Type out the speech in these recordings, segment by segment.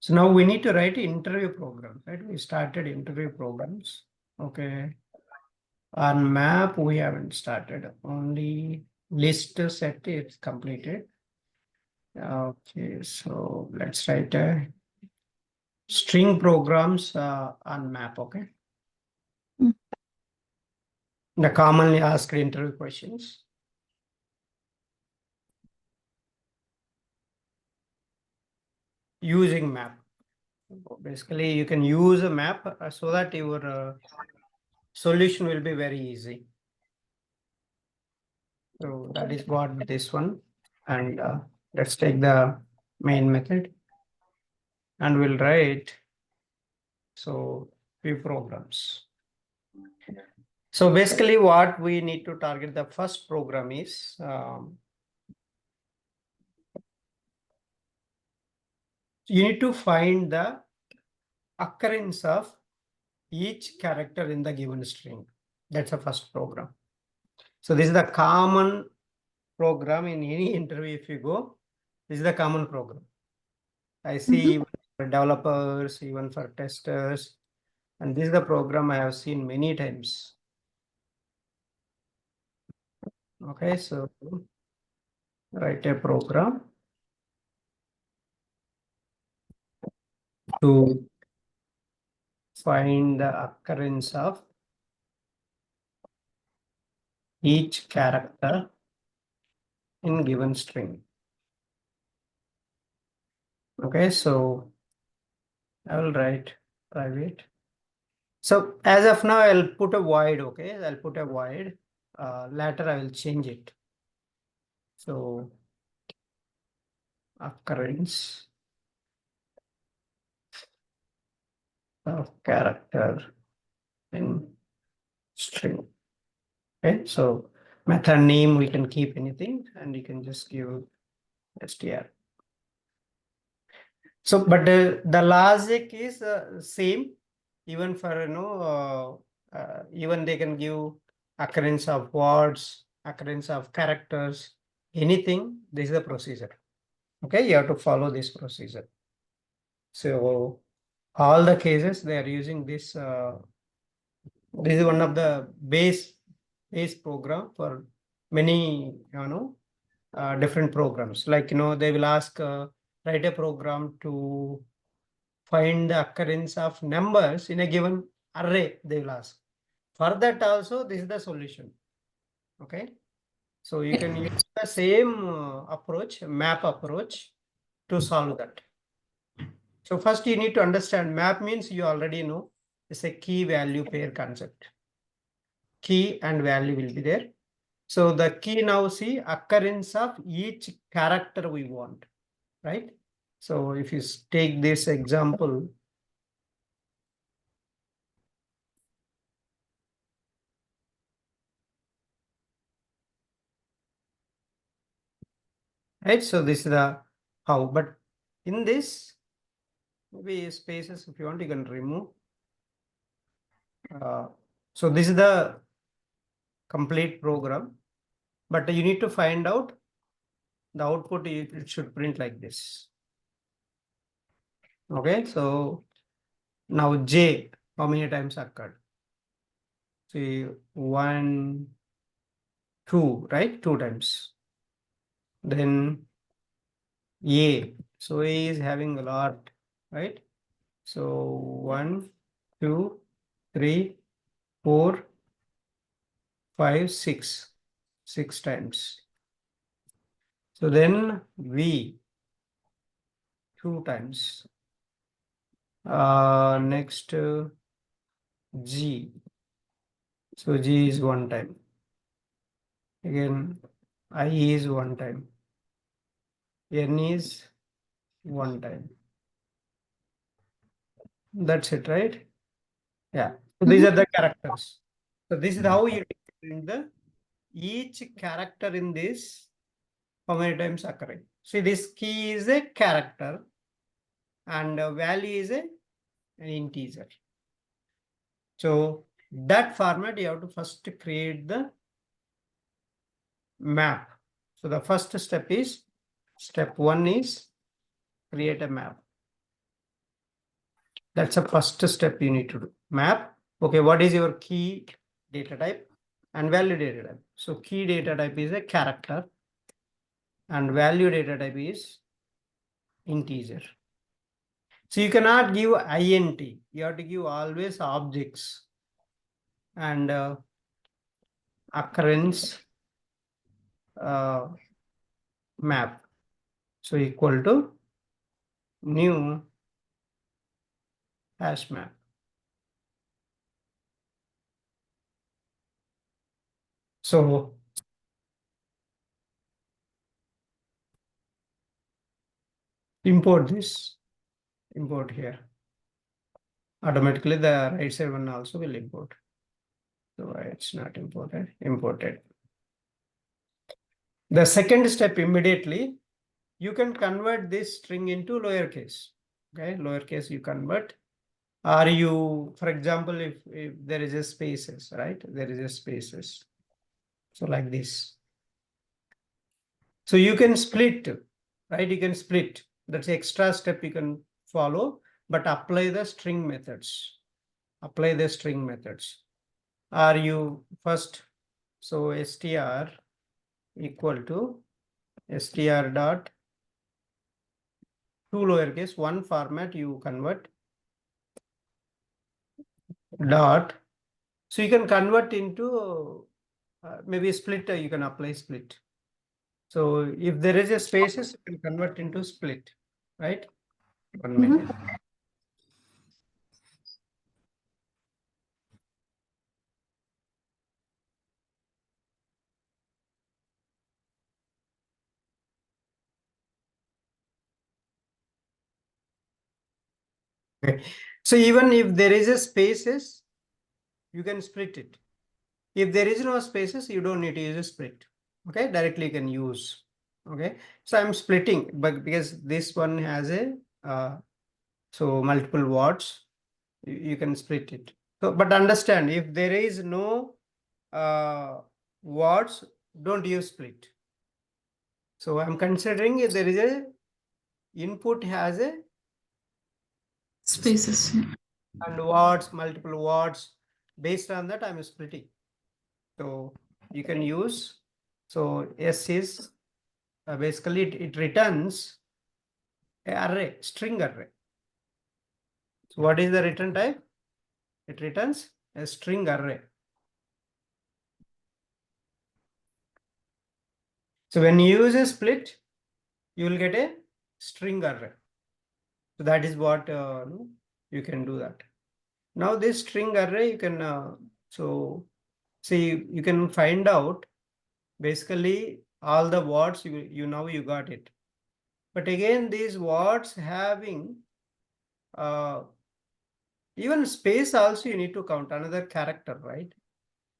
So now we need to write interview program, right? We started interview programs. Okay. On map, we haven't started. Only list set is completed. Okay, so let's write a string programs on map. Okay. Mm. The commonly asked interview questions. Using map. Basically, you can use a map so that your solution will be very easy. So that is what this one. And let's take the main method and we'll write so few programs. So basically what we need to target the first program is you need to find the occurrence of each character in the given string. That's the first program. So this is the common program in any interview. If you go, this is the common program. I see even for developers, even for testers, and this is the program I have seen many times. Okay, so write a program to find the occurrence of each character in given string. Okay, so I will write private. So as of now, I'll put a void. Okay, I'll put a void. Later, I will change it. So occurrence of character in string. Okay, so method name we can keep anything, and you can just give str. So, but the logic is same, even for even they can give occurrence of words, occurrence of characters, anything. This is the procedure. Okay, you have to follow this procedure. So all the cases they are using this. This is one of the base program for many different programs. Like they will ask write a program to find the occurrence of numbers in a given array. They will ask. For that also, this is the solution. Okay, so you can use the same approach, map approach, to solve that. So first you need to understand map means you already know it's a key value pair concept. Key and value will be there. So the key now see occurrence of each character we want, right? So if you take this example, right? So this is the how, but in this maybe spaces if you want you can remove. So this is the complete program, but you need to find out the output. It should print like this. Okay, so now J how many times occurred? See 1, 2, right? 2 times. Then A, so A is having a lot, right? So 1, 2, 3, 4, 5, 6, 6 times. So then V 2 times. Next G. So G is 1 time. Again I is 1 time. N is 1 time. That's it, right? Yeah. So these are the characters. So this is how you bring the each character in this how many times occurring. See, this key is a character and value is an integer. So that format you have to first create the map. So the first step is step 1 is create a map. That's the first step you need to do. Map. Okay, what is your key data type and value data type? So key data type is a character and value data type is integer. So you cannot give int. You have to give always objects and occurrence map. So equal to new hash map. So import this, import here. Automatically the right side one also will import. So it's not imported, imported. The second step immediately, you can convert this string into lowercase. Okay, lowercase you convert. Or you, for example, if there is a spaces, right? There is a spaces. So like this. So you can split, right? You can split. That's extra step you can follow, but apply the string methods. Apply the string methods. Are you first? So str equal to str dot two lowercase, one format you convert dot. So you can convert into maybe split, you can apply split. So if there is a spaces, you can convert into split, right? One minute. Okay. So even if there is a spaces, you can split it. If there is no spaces, you don't need to use a split. Okay, directly you can use. Okay, so I'm splitting, but because this one has a so multiple watts, you can split it. So, but understand if there is no watts, don't use split. So I'm considering if there is a input has a spaces. and watts, multiple watts. Based on that, I'm splitting. So you can use. So S is basically it returns an array, string array. So what is the return type? It returns a string array. So when you use a split, you will get a string array. So that is what you can do that. Now this string array you can so see you can find out basically all the words you know you got it. But again these words having even space also you need to count another character, right?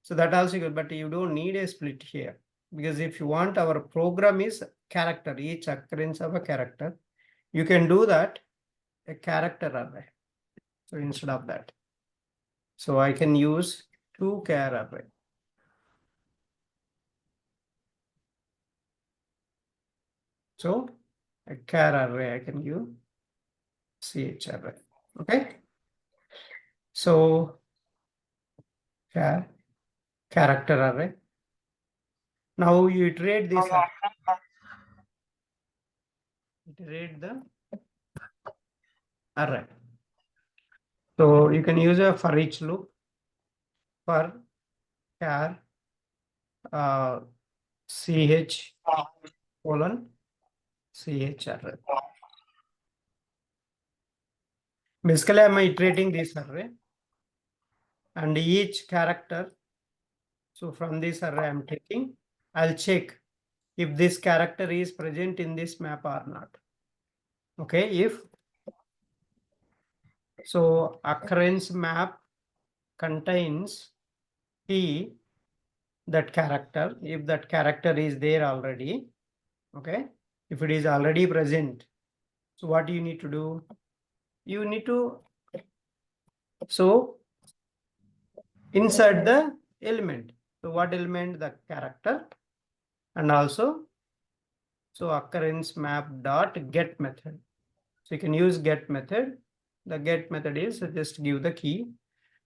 So that also good, but you don't need a split here because if you want our program is character, each occurrence of a character, you can do that a character array. So instead of that, so I can use two char array. So a char array I can use ch array. Okay. So char character array. Now you iterate this array. Iterate the array. So you can use a for each loop for char ch colon ch array. Basically, I'm iterating this array and each character. So from this array I'm taking, I'll check if this character is present in this map or not. Okay, if so occurrence map contains P that character, if that character is there already, okay, if it is already present, so what do you need to do? You need to so insert the element. So what element? The character, and also so occurrence map dot get method. So you can use get method. The get method is just give the key.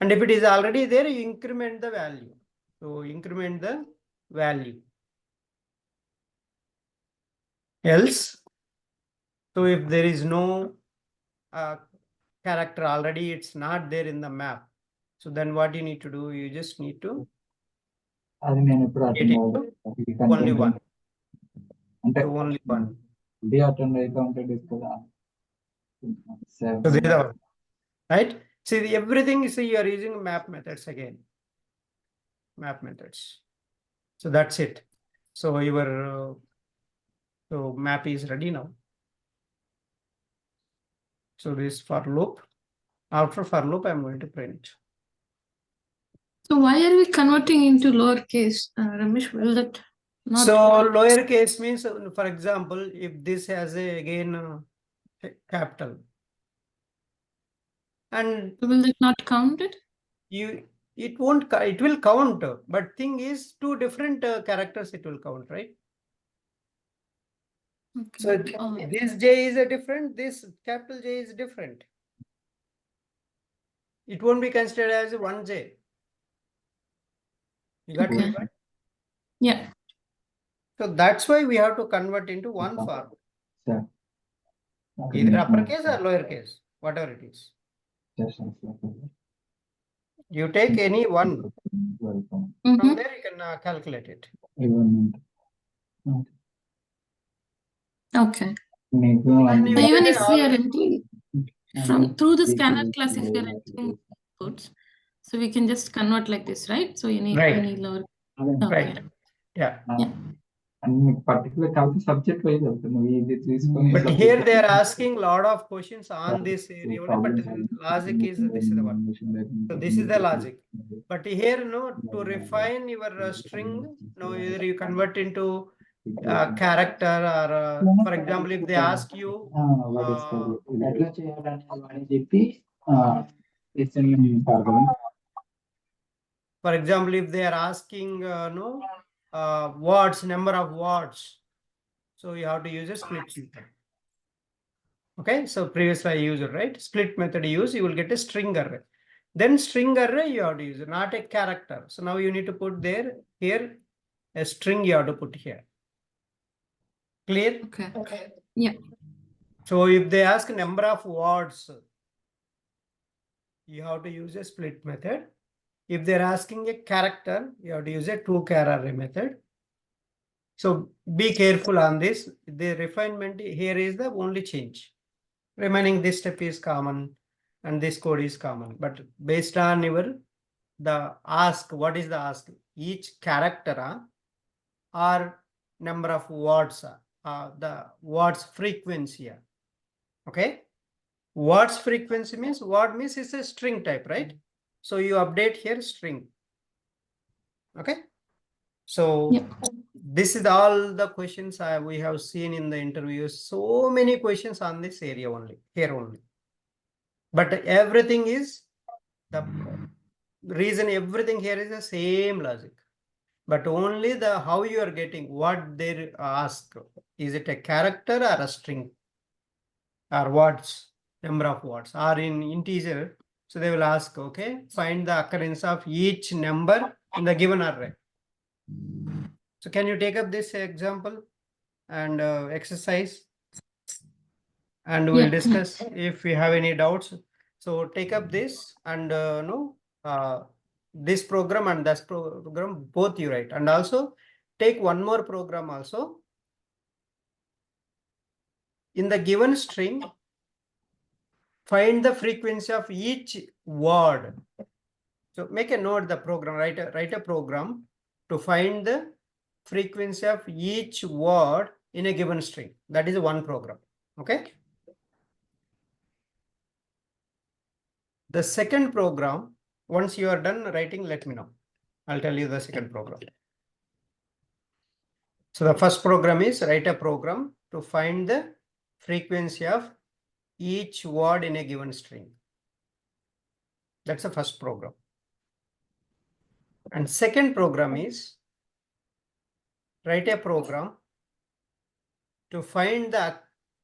And if it is already there, you increment the value. So increment the value. Else, so if there is no character already, it's not there in the map. So then what you need to do, you just need to get into only one. So only one. So this is the, right? See, everything, see, you are using map methods again. Map methods. So that's it. So your so map is ready now. So this for loop. After for loop, I'm going to print. So why are we converting into lowercase, Ramesh? Will that not? So lowercase means, for example, if this has a again capital, and Will that not count it? It won't, it will count, but thing is two different characters it will count, right? Okay. So this J is a different, this capital J is different. It won't be considered as one J. You got Okay. it, right? Yeah. So that's why we have to convert into one form. Either uppercase or lowercase, whatever it is. You take any one. From there you can calculate it. Okay. Then you Even get if we all- are entering from through the scanner class, if we are entering inputs, so we can just convert like this, right? So you need Right. any lower. Right. Yeah. Yeah. Particular subject wise But here they are asking a lot of questions on this area only, but logic is this is the one. So this is the logic. But here, no, to refine your string, no, either you convert into character or, for example, if they ask you, for example, if they are asking, no, words, number of words, so you have to use a split method. Okay, so previously I used it, right? Split method use, you will get a string array. Then string array you have to use, not a character. So now you need to put there, here, a string you have to put here. Clear? Okay. Yeah. So if they ask number of words, you have to use a split method. If they're asking a character, you have to use a two-char array method. So be careful on this. The refinement here is the only change. Remaining this step is common and this code is common. But based on your the ask, what is the ask? Each character or number of words, the words frequency. Okay. Words frequency means word means it's a string type, right? So you update here string. Okay. So Yep. this is all the questions we have seen in the interviews. So many questions on this area only, here only. But everything is the reason, everything here is the same logic. But only the how you are getting what they ask. Is it a character or a string? Or words, number of words, or in integer. So they will ask, okay, find the occurrence of each number in the given array. So can you take up this example and exercise? And we'll discuss if we have any doubts. So take up this and this program and this program, both you write. And also take one more program also. In the given string, find the frequency of each word. So make a note the program, write a program to find the frequency of each word in a given string. That is one program. Okay. The second program, once you are done writing, let me know. I'll tell you the second program. So the first program is write a program to find the frequency of each word in a given string. That's the first program. And second program is write a program to find the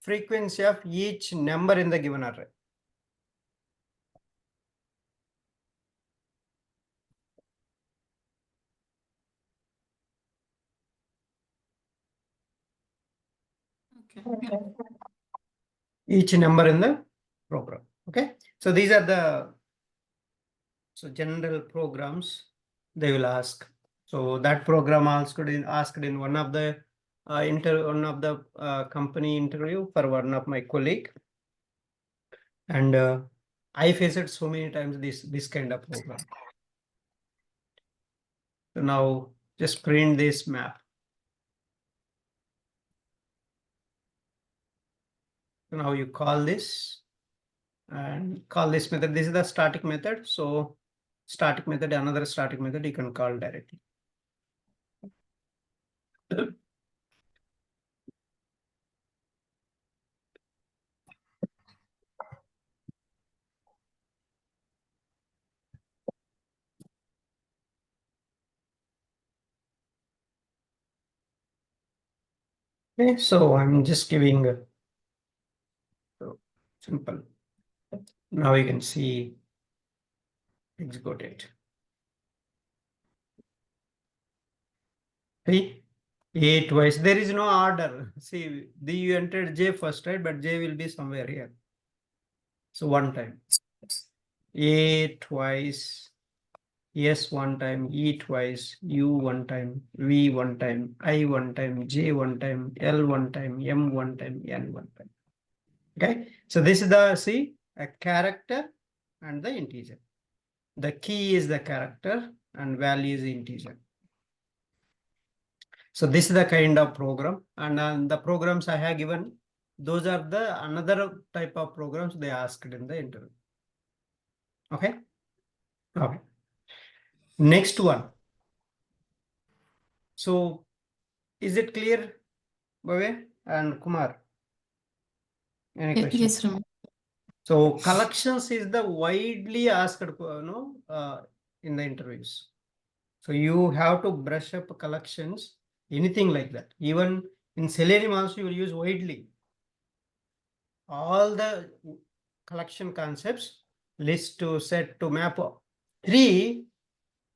frequency of each number in the given array. each number in the program. Okay, so these are the general programs they will ask. So that program asked in one of the company interview for one of my colleague, and I faced so many times this kind of program. So now just print this map. So now you call this and call this method. This is the static method. So static method, another static method you can call directly. Okay, so I'm just giving so simple. Now you can see execute it. See, A twice. There is no order. See, you entered J first, right? But J will be somewhere here. So one time. A twice. S one time, E twice, U one time, V one time, I one time, J one time, L one time, M one time, N one time. Okay, so this is the a character and the integer. The key is the character and value is the integer. So this is the kind of program, and the programs I have given, those are the another type of programs they asked in the interview. Okay. Okay. Next one. So is it clear, Bhavya and Kumar? Any questions? Yes, Raman. So collections is the widely asked, in the interviews. So you have to brush up collections, anything like that. Even in Selenium also you will use widely. All the collection concepts, list to set to map. 3,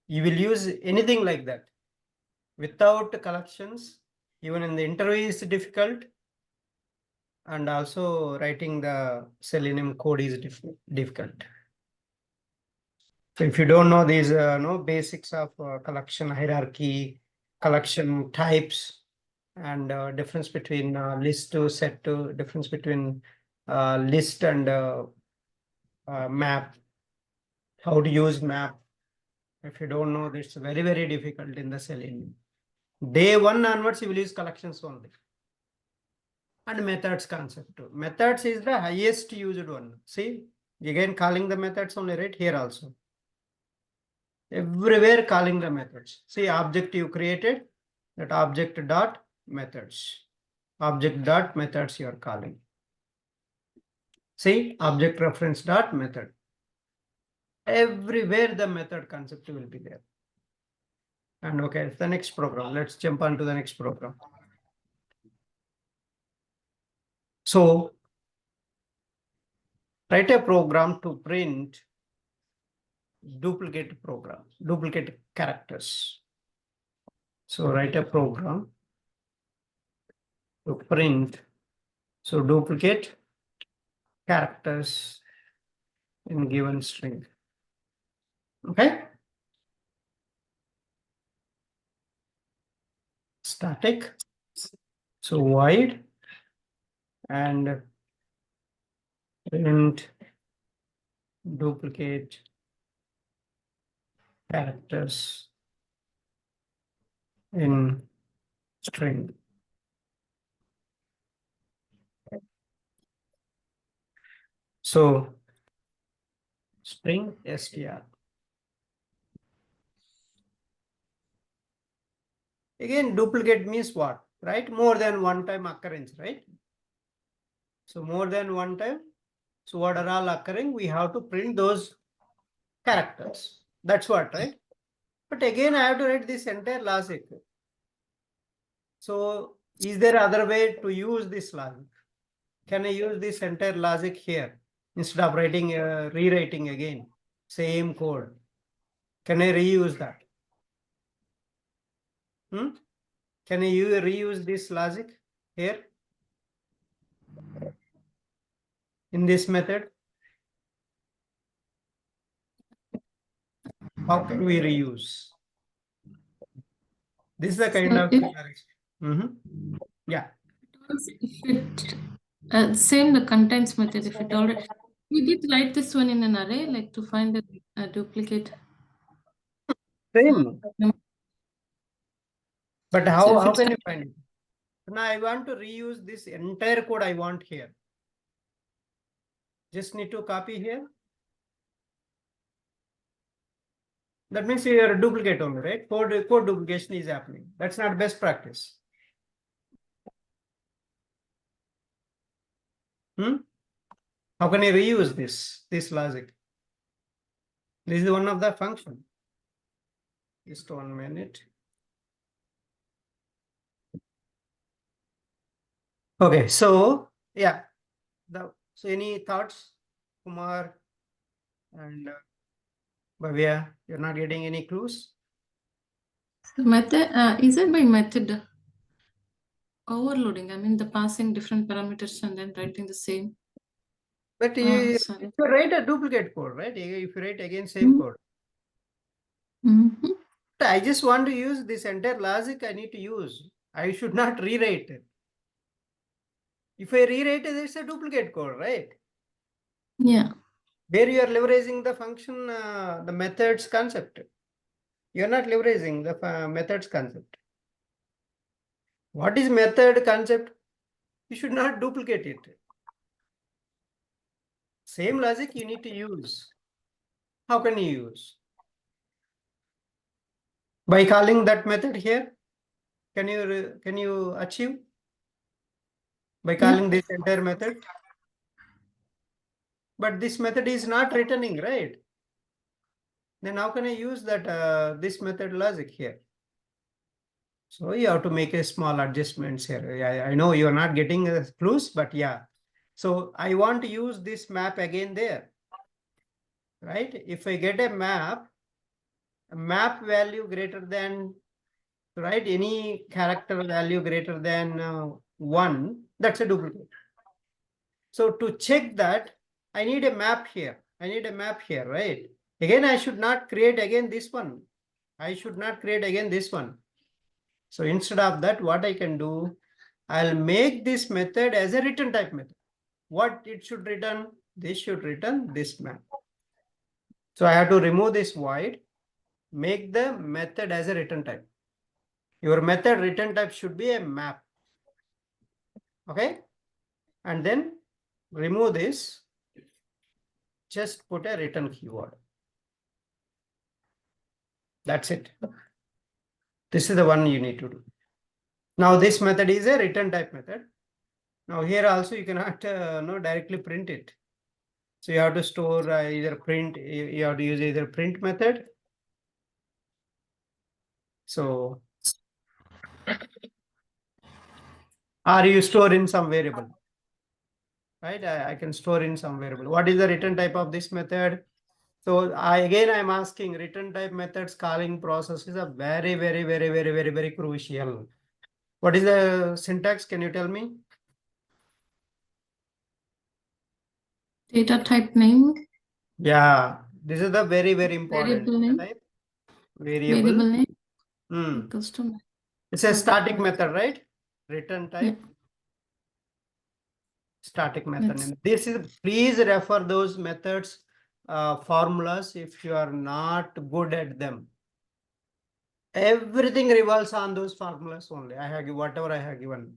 you will use anything like that. Without collections, even in the interview is difficult. And also writing the Selenium code is difficult. So if you don't know these basics of collection hierarchy, collection types, and difference between list to set to, difference between list and map, how to use map. If you don't know, it's very, very difficult in the Selenium. Day 1 onwards, you will use collections only. And methods concept too. Methods is the highest used one. See, again calling the methods only, right? Here also. Everywhere calling the methods. See, object you created, that object dot methods. Object dot methods you are calling. See, object reference dot method. Everywhere the method concept will be there. And okay, the next program. Let's jump on to the next program. So write a program to print duplicate characters. So write a program to print duplicate characters in given string. Okay. Static. So void and print duplicate characters in string. So string str. Again, duplicate means what? Right? More than one time occurrence, right? So more than one time. So what are all occurring? We have to print those characters. That's what, right? But again, I have to write this entire logic. So is there other way to use this logic? Can I use this entire logic here instead of writing, rewriting again, same code? Can I reuse that? Can I reuse this logic here? in this method? How can we reuse? This is the kind So of. if- Yeah. If it same the contains method, if it already we did write this one in an array, like to find a duplicate. Same. But So how if can you it's find it? Now I want to reuse this entire code I want here. Just need to copy here. That means you are a duplicate only, right? Code duplication is happening. That's not best practice. How can you reuse this logic? This is one of the function. Just 1 minute. Okay, so yeah. So any thoughts, Kumar and Bhavya? You're not getting any clues? the method, is it by method overloading? I mean, the passing different parameters and then writing the same. But Sorry. if you write a duplicate code, right? If you write again same code. Mm-hmm. I just want to use this entire logic I need to use. I should not rewrite it. If I rewrite it, it's a duplicate code, right? Yeah. Where you are leveraging the function, the methods concept. You're not leveraging the methods concept. What is method concept? You should not duplicate it. Same logic you need to use. How can you use? By calling that method here, can you achieve? By calling this entire method? But this method is not returning, right? Then how can I use that this method logic here? So you have to make a small adjustments here. I know you are not getting clues, but yeah. So I want to use this map again there, right? If I get a map value greater than, right, any character value greater than 1, that's a duplicate. So to check that, I need a map here. I need a map here, right? Again, I should not create again this one. I should not create again this one. So instead of that, what I can do, I'll make this method as a return type method. What it should return? This should return this map. So I have to remove this void, make the method as a return type. Your method return type should be a map. Okay. And then remove this. Just put a return keyword. That's it. This is the one you need to do. Now this method is a return type method. Now here also you cannot directly print it. So you have to store either print, you have to use either print method. So, or you store in some variable, right? I can store in some variable. What is the return type of this method? So I'm asking return type methods calling process is a very crucial. What is the syntax? Can you tell me? Data type name. Yeah, this is the very important Variable name. type. Variable name. Hmm. Equals to It's a static method, right? Return type. Yeah. Static method name. This is, please refer those methods, formulas if you are not good at them. Everything revolves on those formulas only. I have whatever I have given.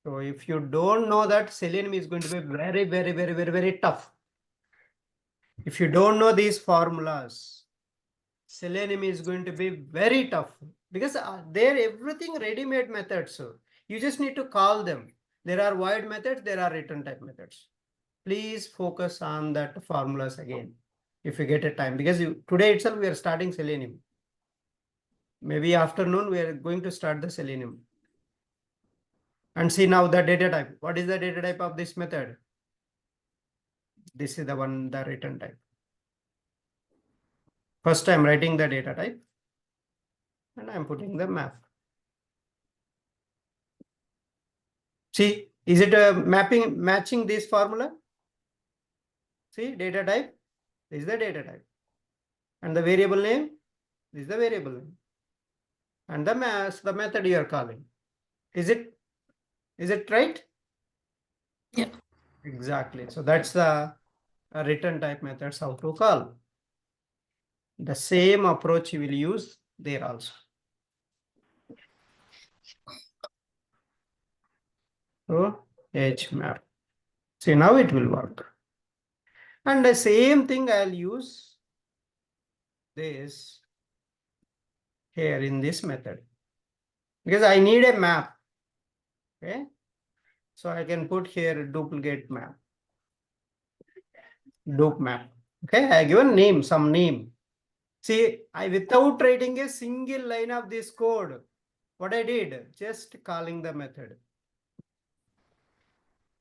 So if you don't know that, Selenium is going to be very tough. If you don't know these formulas, Selenium is going to be very tough because they're everything ready-made methods. So you just need to call them. There are void methods, there are return type methods. Please focus on that formulas again if you get a time, because today itself we are starting Selenium. Maybe afternoon we are going to start the Selenium. And see now the data type. What is the data type of this method? This is the one, the return type. First I'm writing the data type and I'm putting the map. See, is it a matching this formula? See, data type, this is the data type. And the variable name, this is the variable name. And the method you are calling. Is it right? Yeah. Exactly. So that's the return type methods how to call. The same approach you will use there also. So HMap. See, now it will work. And the same thing I'll use this here in this method. Because I need a map. Okay. So I can put here duplicate map. Dupe map. Okay. I given name, some name. See, without writing a single line of this code, what I did, just calling the method.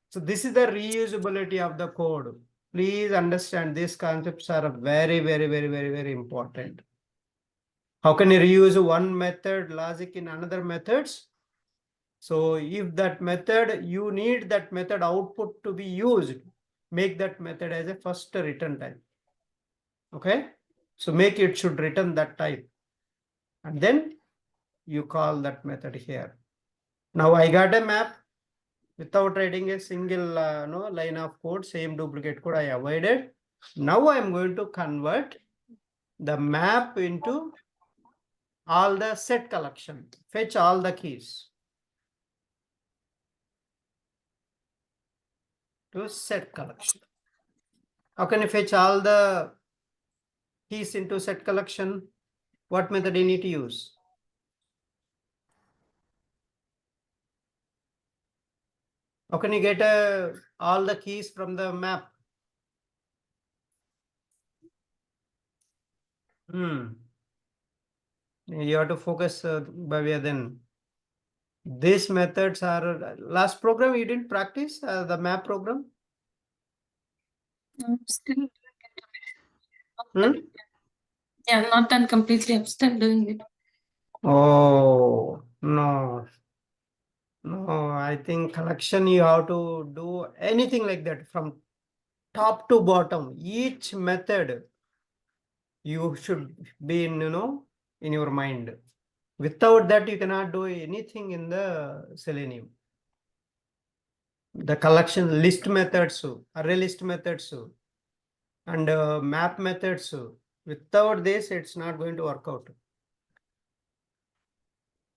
So this is the reusability of the code. Please understand these concepts are very, very, very, very, very important. How can you reuse one method logic in another methods? So if that method, you need that method output to be used, make that method as a first return type. Okay. So make it should return that type. And then you call that method here. Now I got a map without writing a single line of code, same duplicate code I avoided. Now I am going to convert the map into all the set collection, fetch all the keys to set collection. How can you fetch all the keys into set collection? What method you need to use? How can you get all the keys from the map? You have to focus, Bhavya, then. These methods are, last program you didn't practice the map program? I'm still Hmm? Yeah, not done completely. I'm still doing it. Oh, no. No, I think collection you have to do anything like that from top to bottom. Each method you should be in, in your mind. Without that, you cannot do anything in the Selenium. The collection list methods, array list methods, and map methods. Without this, it's not going to work out.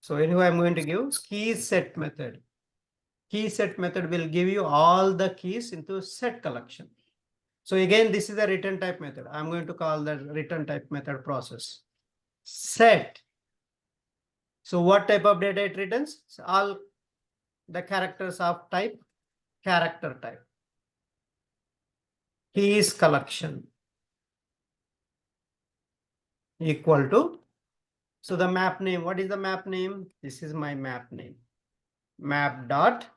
So anyway, I'm going to give key set method. Key set method will give you all the keys into set collection. So again, this is a return type method. I'm going to call that return type method process. Set. So what type of data it returns? So all the characters of type, character type. Keys collection equal to, so the map name, what is the map name? This is my map name. Map dot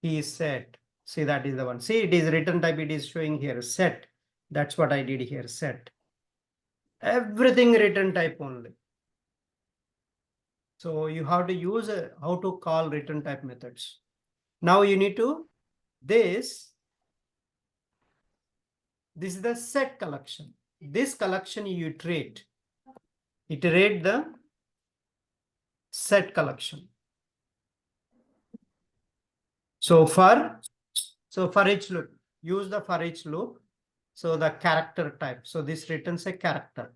key set. See, that is the one. See, it is return type, it is showing here set. That's what I did here, set. Everything return type only. So you have to use how to call return type methods. Now you need to, this is the set collection. This collection you iterate the set collection. So for each loop, use the for each loop. So the character type. So this returns a character.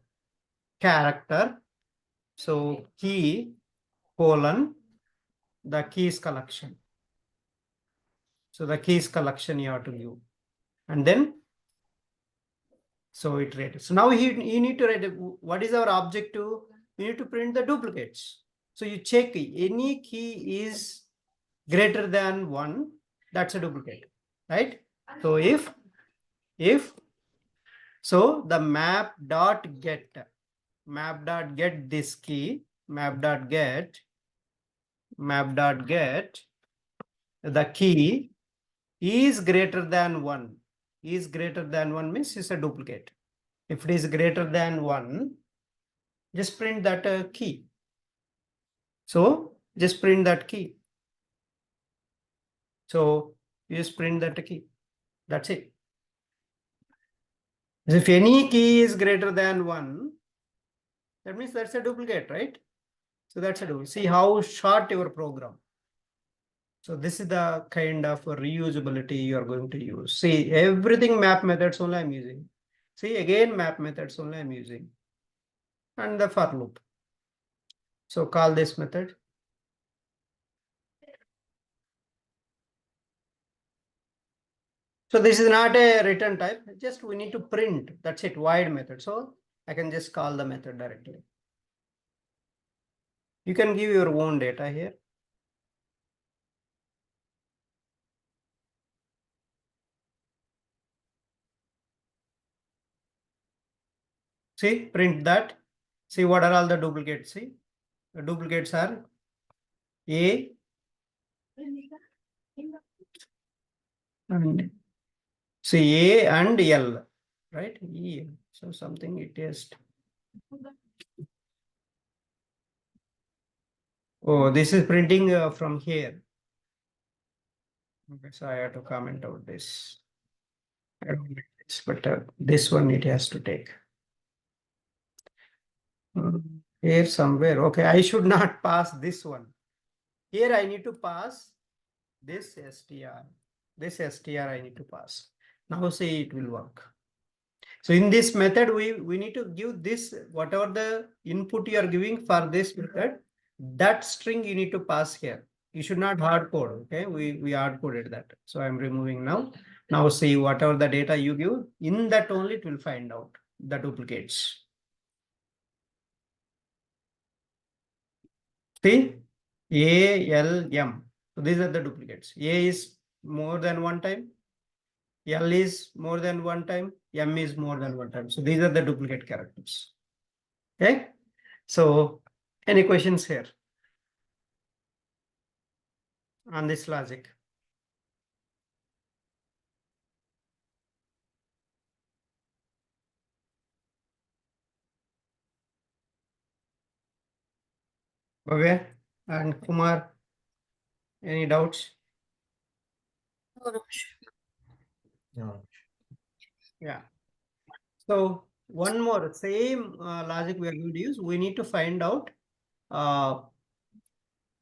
So key colon the keys collection. So the keys collection you have to give. And then so iterate. So now you need to write what is our objective? We need to print the duplicates. So you check any key is greater than 1, that's a duplicate, right? So if so the map dot get this key, map dot get the key is greater than 1. Is greater than 1 means it's a duplicate. If it is greater than 1, just print that key. So just print that key. So you just print that key. That's it. If any key is greater than 1, that means that's a duplicate, right? So that's a duplicate. See how short your program. So this is the kind of reusability you are going to use. See, everything map methods only I'm using. See, again, map methods only I'm using. And the for loop. So call this method. So this is not a return type, just we need to print. That's it, void method. So I can just call the method directly. You can give your own data here. See, print that. See what are all the duplicates. See, the duplicates are A and C, A and L, right? E. So something it is. Oh, this is printing from here. Okay, so I have to comment out this. I don't like this, but this one it has to take. Here somewhere. Okay, I should not pass this one. Here I need to pass this str. This str I need to pass. Now see it will work. So in this method, we need to give this, whatever the input you are giving for this method, that string you need to pass here. You should not hard code. Okay, we hard coded that. So I'm removing now. Now see whatever the data you give, in that only it will find out the duplicates. See, A, L, M. So these are the duplicates. A is more than one time. L is more than one time. M is more than one time. So these are the duplicate characters. Okay. So any questions here on this logic? Bhavya and Kumar, any doubts? No. Yeah. So one more same logic we are going to use. We need to find out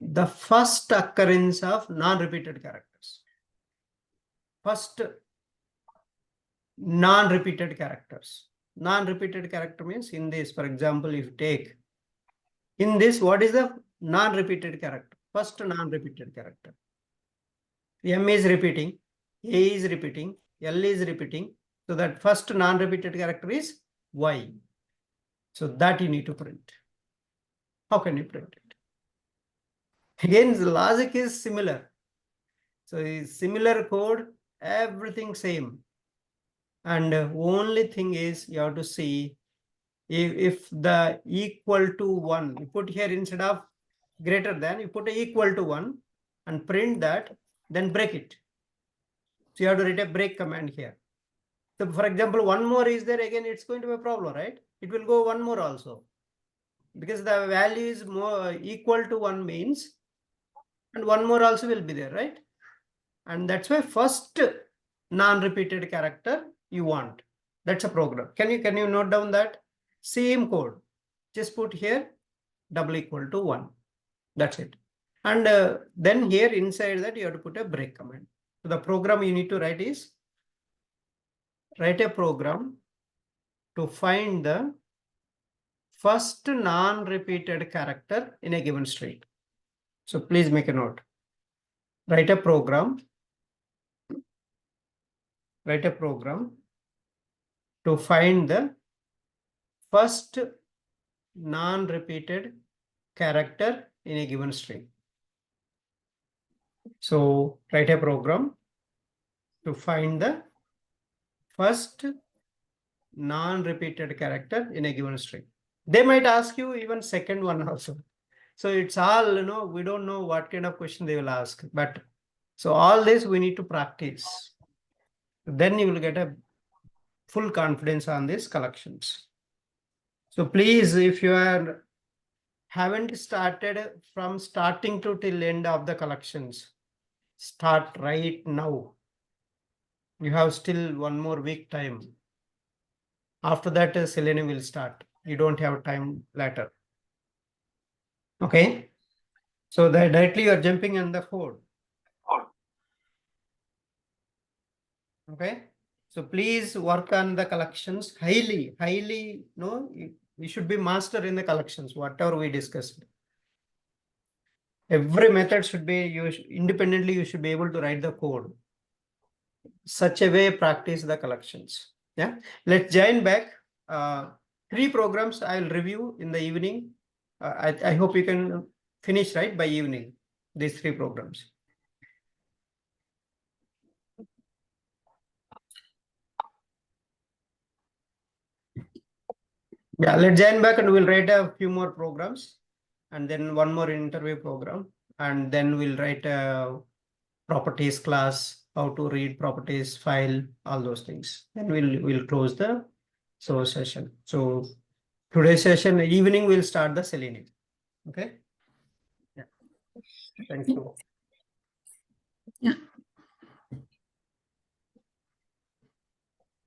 the first occurrence of non-repeated characters. First non-repeated characters. Non-repeated character means in this, for example, if you take in this, what is the non-repeated character? First non-repeated character. M is repeating, A is repeating, L is repeating. So that first non-repeated character is Y. So that you need to print. How can you print it? Again, the logic is similar. So it's similar code, everything same. And only thing is you have to see if the equal to 1, you put here instead of greater than, you put a equal to 1 and print that, then break it. So you have to write a break command here. So for example, one more is there, again, it's going to be a problem, right? It will go one more also. Because the value is more equal to 1 means, and one more also will be there, right? And that's why first non-repeated character you want. That's a program. Can you note down that? Same code. Just put here double equal to 1. That's it. And then here inside that you have to put a break command. So the program you need to write is, write a program to find the first non-repeated character in a given string. So please make a note. Write a program to find the first non-repeated character in a given string. So write a program to find the first non-repeated character in a given string. They might ask you even second one also. So it's all, we don't know what kind of question they will ask. But so all this we need to practice. Then you will get a full confidence on these collections. So please, if you haven't started from starting to till end of the collections, start right now. You have still one more week time. After that, Selenium will start. You don't have time later. Okay. So that directly you are jumping in the code. Okay. So please work on the collections highly, no, you should be master in the collections, whatever we discussed. Every method should be, independently, you should be able to write the code. Such a way, practice the collections. Yeah. Let's join back. 3 programs I'll review in the evening. I hope you can finish right by evening, these 3 programs. Yeah, let's join back and we'll write a few more programs and then one more interview program. And then we'll write a properties class, how to read properties file, all those things. Then we'll close the session. So today's session, evening, we'll start the Selenium. Okay. Yeah. Thank you. Yeah.